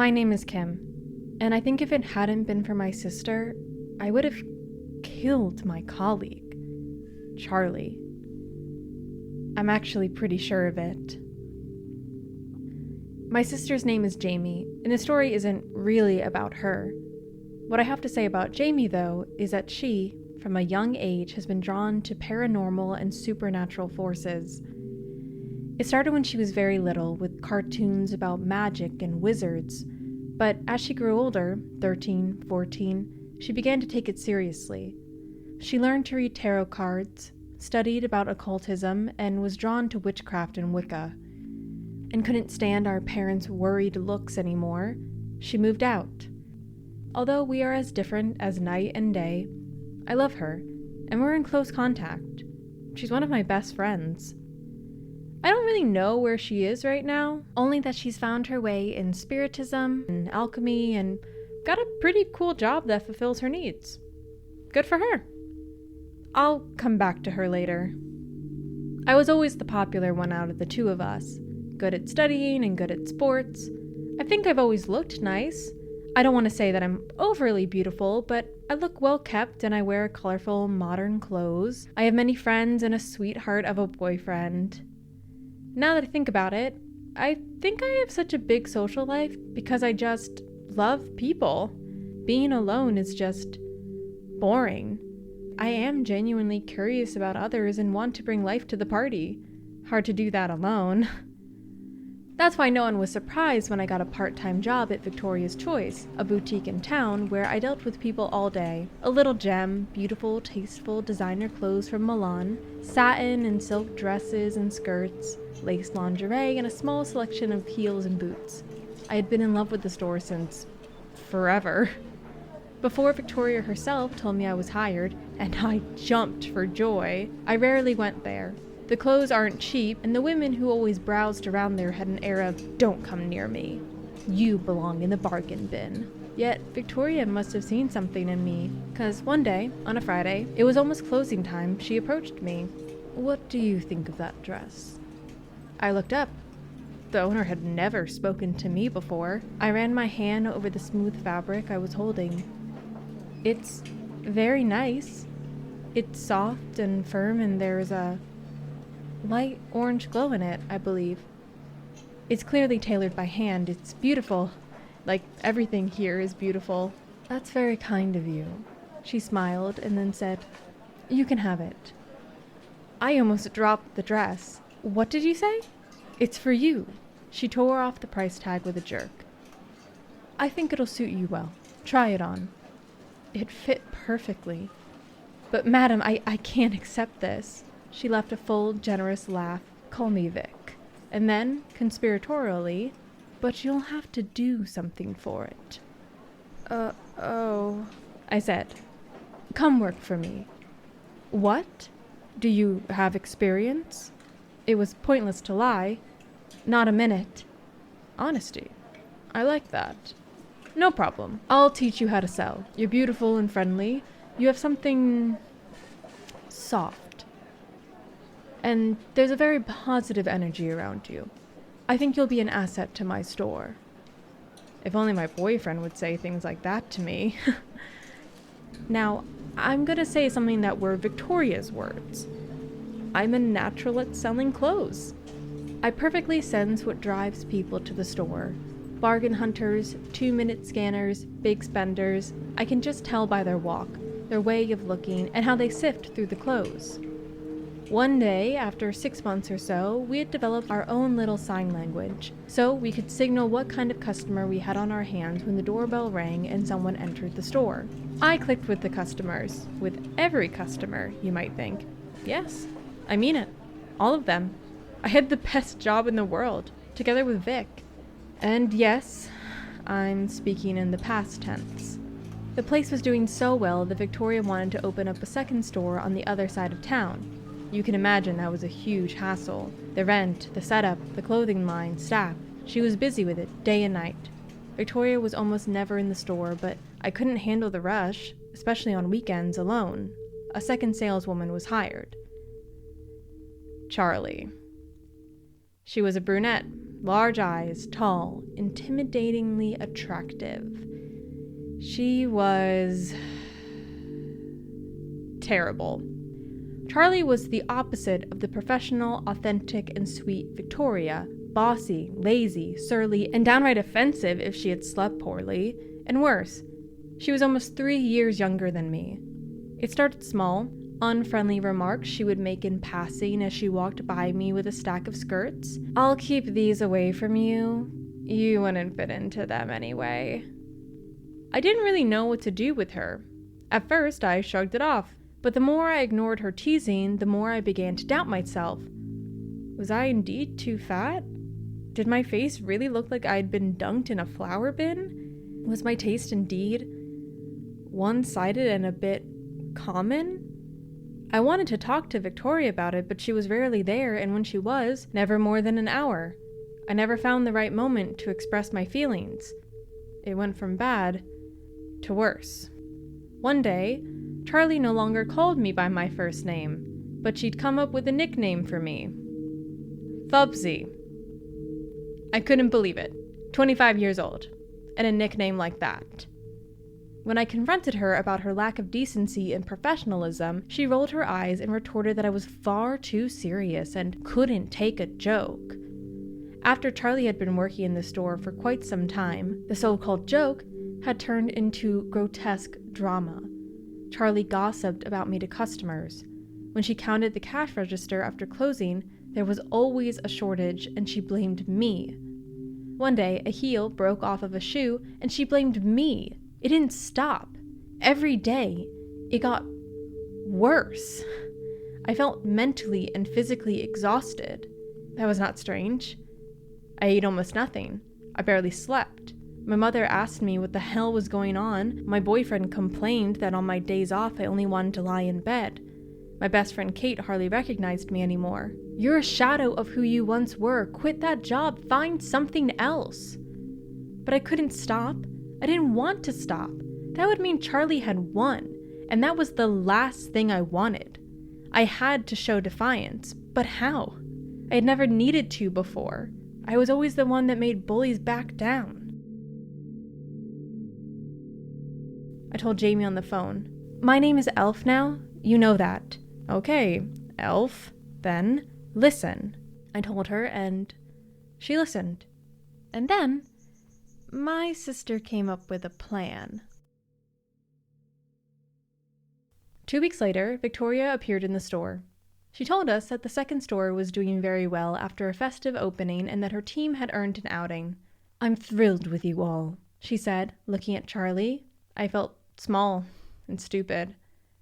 My name is Kim, and I think if it hadn't been for my sister, I would have killed my colleague, Charlie. I'm actually pretty sure of it. My sister's name is Jamie, and the story isn't really about her. What I have to say about Jamie, though, is that she, from a young age, has been drawn to paranormal and supernatural forces. It started when she was very little, with cartoons about magic and wizards, but as she grew older, 13, 14, she began to take it seriously. She learned to read tarot cards, studied about occultism, and was drawn to witchcraft and Wicca. And couldn't stand our parents' worried looks anymore, she moved out. Although we are as different as night and day, I love her, and we're in close contact. She's one of my best friends. I don't really know where she is right now, only that she's found her way in spiritism and alchemy and got a pretty cool job that fulfills her needs. Good for her. I'll come back to her later. I was always the popular one out of the two of us, good at studying and good at sports. I think I've always looked nice. I don't want to say that I'm overly beautiful, but I look well kept and I wear colorful, modern clothes. I have many friends and a sweetheart of a boyfriend. Now that I think about it, I think I have such a big social life because I just love people. Being alone is just boring. I am genuinely curious about others and want to bring life to the party. Hard to do that alone. That's why no one was surprised when I got a part-time job at Victoria's Choice, a boutique in town where I dealt with people all day. A little gem, beautiful, tasteful designer clothes from Milan, satin and silk dresses and skirts, lace lingerie, and a small selection of heels and boots. I had been in love with the store since forever. Before Victoria herself told me I was hired, and I jumped for joy. I rarely went there. The clothes aren't cheap, and the women who always browsed around there had an air of, "Don't come near me. You belong in the bargain bin." Yet, Victoria must have seen something in me, because one day, on a Friday, it was almost closing time, she approached me. "What do you think of that dress?" I looked up. The owner had never spoken to me before. I ran my hand over the smooth fabric I was holding. "It's very nice. It's soft and firm, and there's a light orange glow in it, I believe. It's clearly tailored by hand. It's beautiful. Like everything here is beautiful." "That's very kind of you." She smiled and then said, "You can have it." I almost dropped the dress. "What did you say?" "It's for you." She tore off the price tag with a jerk. "I think it'll suit you well. Try it on." It fit perfectly. "But madam, I can't accept this." She left a full, generous laugh. "Call me Vic." And then, conspiratorially, "But you'll have to do something for it." Oh, I said. "Come work for me." "What? Do you have experience?" It was pointless to lie. "Not a minute." Honesty. I like that. "No problem. I'll teach you how to sell. You're beautiful and friendly. You have something soft. And there's a very positive energy around you. I think you'll be an asset to my store." If only my boyfriend would say things like that to me. Now, I'm gonna say something that were Victoria's words. I'm a natural at selling clothes. I perfectly sense what drives people to the store. Bargain hunters, 2-minute scanners, big spenders. I can just tell by their walk, their way of looking, and how they sift through the clothes. One day, after 6 months or so, we had developed our own little sign language, so we could signal what kind of customer we had on our hands when the doorbell rang and someone entered the store. I clicked with the customers. With every customer, you might think. Yes, I mean it. All of them. I had the best job in the world, together with Vic. And yes, I'm speaking in the past tense. The place was doing so well that Victoria wanted to open up a second store on the other side of town. You can imagine that was a huge hassle. The rent, the setup, the clothing line, staff. She was busy with it, day and night. Victoria was almost never in the store, but I couldn't handle the rush, especially on weekends alone. A second saleswoman was hired. Charlie. She was a brunette, Large eyes, tall, intimidatingly attractive. She was terrible. Charlie was the opposite of the professional, authentic, and sweet Victoria. Bossy, lazy, surly, and downright offensive if she had slept poorly. And worse, she was almost 3 years younger than me. It started small. Unfriendly remarks she would make in passing as she walked by me with a stack of skirts. "I'll keep these away from you. You wouldn't fit into them anyway." I didn't really know what to do with her. At first, I shrugged it off, but the more I ignored her teasing, the more I began to doubt myself. Was I indeed too fat? Did my face really look like I'd been dunked in a flour bin? Was my taste indeed one-sided and a bit common? I wanted to talk to Victoria about it, but she was rarely there, and when she was, never more than an hour. I never found the right moment to express my feelings. It went from bad to worse. One day, Charlie no longer called me by my first name, but she'd come up with a nickname for me. Thubsy. I couldn't believe it. 25 years old, and a nickname like that. When I confronted her about her lack of decency and professionalism, she rolled her eyes and retorted that I was far too serious and couldn't take a joke. After Charlie had been working in the store for quite some time, the so-called joke had turned into grotesque drama. Charlie gossiped about me to customers. When she counted the cash register after closing, there was always a shortage, and she blamed me. One day, a heel broke off of a shoe, and she blamed me. It didn't stop. Every day, it got worse. I felt mentally and physically exhausted. That was not strange. I ate almost nothing. I barely slept. My mother asked me what the hell was going on. My boyfriend complained that on my days off I only wanted to lie in bed. My best friend Kate hardly recognized me anymore. "You're a shadow of who you once were. Quit that job. Find something else." But I couldn't stop. I didn't want to stop. That would mean Charlie had won, and that was the last thing I wanted. I had to show defiance, but how? I had never needed to before. I was always the one that made bullies back down. I told Jamie on the phone, "My name is Elf now. You know that." "Okay, Elf, then listen," I told her, and she listened. And then my sister came up with a plan. 2 weeks later, Victoria appeared in the store. She told us that the second store was doing very well after a festive opening and that her team had earned an outing. "I'm thrilled with you all," she said, looking at Charlie. I felt small and stupid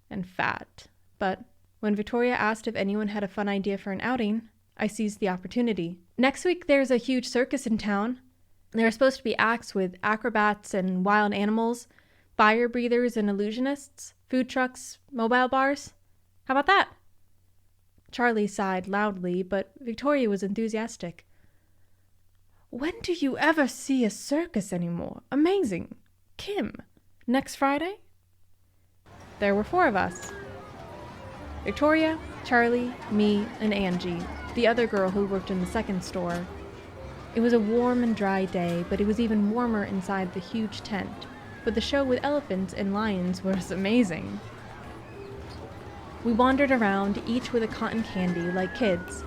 and fat, but when Victoria asked if anyone had a fun idea for an outing, I seized the opportunity. "Next week there's a huge circus in town. There are supposed to be acts with acrobats and wild animals, fire breathers and illusionists, food trucks, mobile bars. How about that?" Charlie sighed loudly, but Victoria was enthusiastic. "When do you ever see a circus anymore? Amazing. Kim, next Friday?" There were 4 of us. Victoria, Charlie, me, and Angie, the other girl who worked in the second store. It was a warm and dry day, but it was even warmer inside the huge tent. But the show with elephants and lions was amazing. We wandered around, each with a cotton candy, like kids.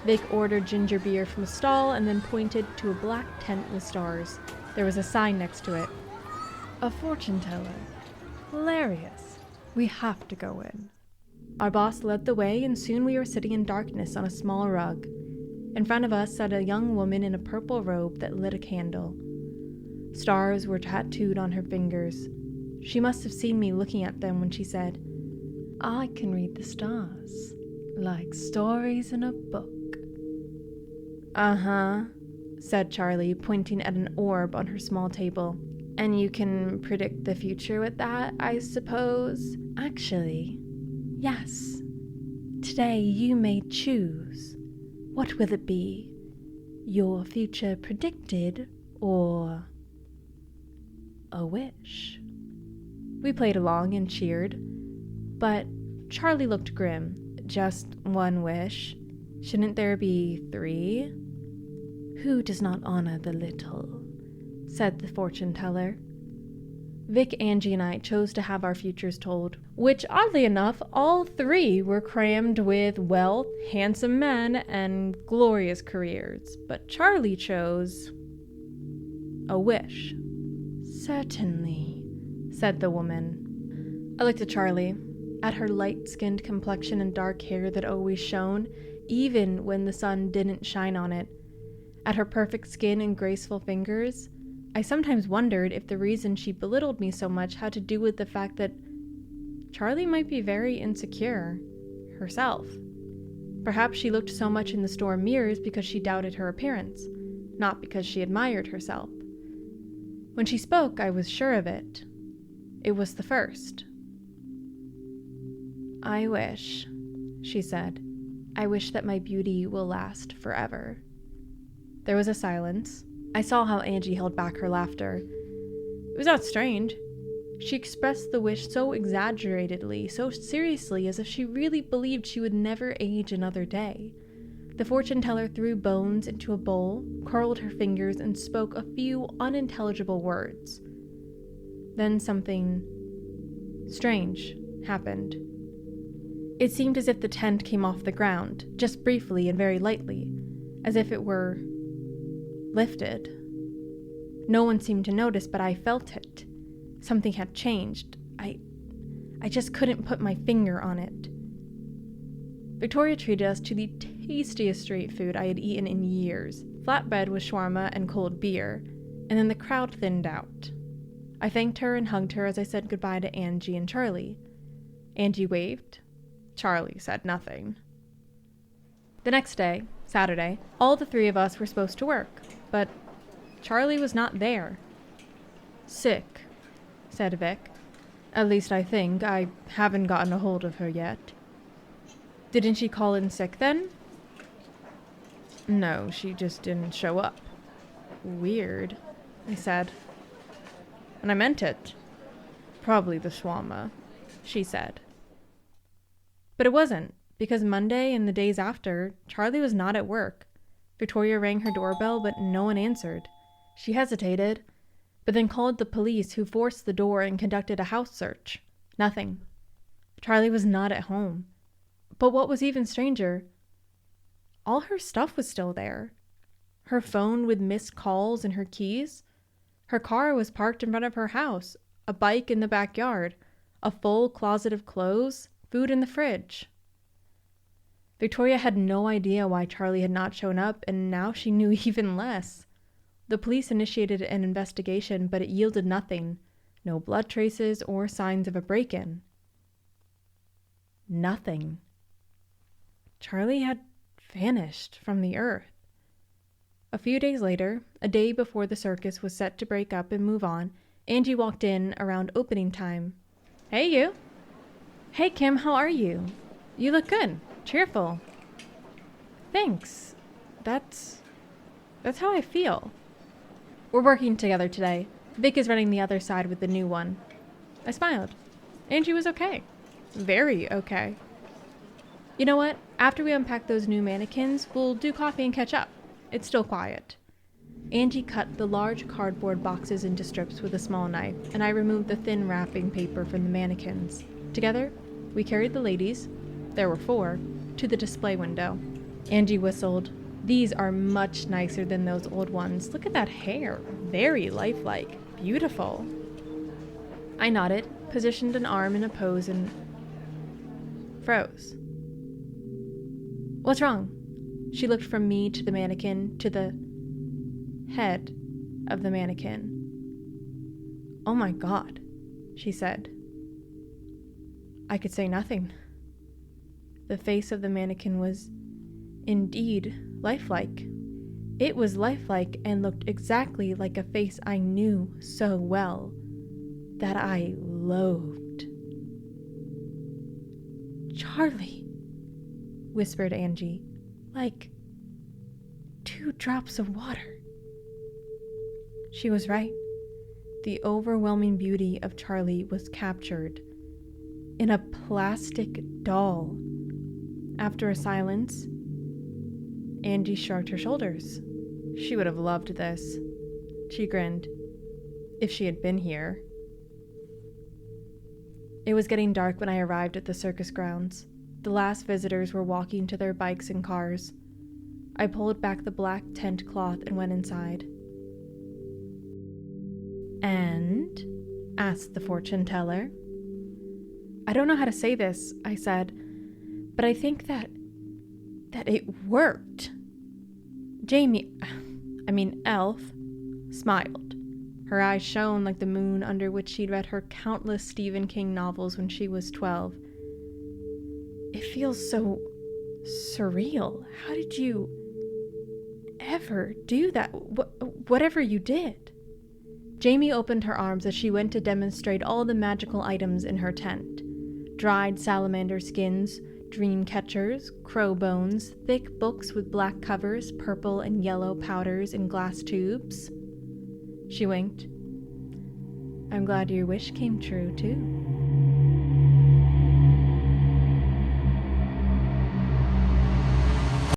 Vic ordered ginger beer from a stall and then pointed to a black tent with stars. There was a sign next to it. "A fortune teller. Hilarious. We have to go in." Our boss led the way, and soon we were sitting in darkness on a small rug. In front of us sat a young woman in a purple robe that lit a candle. Stars were tattooed on her fingers. She must have seen me looking at them when she said, "I can read the stars, like stories in a book." "Uh-huh," said Charlie, pointing at an orb on her small table. "And you can predict the future with that, I suppose?" "Actually, yes. Today you may choose. What will it be? Your future predicted, or a wish?" We played along and cheered, but Charlie looked grim. "Just one wish? Shouldn't there be 3? Who does not honor the little? Said the fortune teller. Vic, Angie, and I chose to have our futures told, which, oddly enough, all three were crammed with wealth, handsome men, and glorious careers. But Charlie chose a wish. Certainly, said the woman. I looked at Charlie, at her light-skinned complexion and dark hair that always shone, even when the sun didn't shine on it, at her perfect skin and graceful fingers. I sometimes wondered if the reason she belittled me so much had to do with the fact that Charlie might be very insecure herself. Perhaps she looked so much in the store mirrors because she doubted her appearance, not because she admired herself. When she spoke, I was sure of it. It was the first. I wish, she said. I wish that my beauty will last forever. There was a silence. I saw how Angie held back her laughter. It was not strange. She expressed the wish so exaggeratedly, so seriously, as if she really believed she would never age another day. The fortune teller threw bones into a bowl, curled her fingers, and spoke a few unintelligible words. Then something strange happened. It seemed as if the tent came off the ground, just briefly and very lightly, as if it were lifted. No one seemed to notice, but I felt it. Something had changed. I just couldn't put my finger on it. Victoria treated us to the tastiest street food I had eaten in years. Flatbread with shawarma and cold beer, and then the crowd thinned out. I thanked her and hugged her as I said goodbye to Angie and Charlie. Angie waved. Charlie said nothing. The next day, Saturday, all the three of us were supposed to work, but Charlie was not there. Sick, said Vic. At least I think. I haven't gotten a hold of her yet. Didn't she call in sick then? No, she just didn't show up. Weird, I said. And I meant it. Probably the shawarma, she said. But it wasn't, because Monday and the days after, Charlie was not at work. Victoria rang her doorbell, but no one answered. She hesitated, but then called the police, who forced the door and conducted a house search. Nothing. Charlie was not at home. But what was even stranger, all her stuff was still there. Her phone with missed calls and her keys. Her car was parked in front of her house, a bike in the backyard, a full closet of clothes, food in the fridge. Victoria had no idea why Charlie had not shown up, and now she knew even less. The police initiated an investigation, but it yielded nothing. No blood traces or signs of a break-in. Nothing. Charlie had vanished from the earth. A few days later, a day before the circus was set to break up and move on, Angie walked in around opening time. Hey, you. Hey, Kim, how are you? You look good. Cheerful. Thanks. That's how I feel. We're working together today. Vic is running the other side with the new one. I smiled. Angie was okay. Very okay. You know what? After we unpack those new mannequins, we'll do coffee and catch up. It's still quiet. Angie cut the large cardboard boxes into strips with a small knife, and I removed the thin wrapping paper from the mannequins. Together, we carried the ladies, there were 4, to the display window. Angie whistled. These are much nicer than those old ones. Look at that hair. Very lifelike. Beautiful. I nodded, positioned an arm in a pose, and froze. What's wrong? She looked from me to the mannequin, to the head of the mannequin. Oh my God, she said. I could say nothing. The face of the mannequin was indeed lifelike. It was lifelike and looked exactly like a face I knew so well, that I loathed. Charlie, whispered Angie, like 2 drops of water. She was right. The overwhelming beauty of Charlie was captured in a plastic doll. After a silence, Angie shrugged her shoulders. She would have loved this. She grinned. If she had been here. It was getting dark when I arrived at the circus grounds. The last visitors were walking to their bikes and cars. I pulled back the black tent cloth and went inside. "And?" asked the fortune teller. "I don't know how to say this," I said, "but I think that it worked." Elf, smiled. Her eyes shone like the moon under which she'd read her countless Stephen King novels when she was 12. "It feels so surreal. How did you ever do that? Whatever you did." Jamie opened her arms as she went to demonstrate all the magical items in her tent. Dried salamander skins, dream catchers, crow bones, thick books with black covers, purple and yellow powders in glass tubes. She winked. "I'm glad your wish came true, too."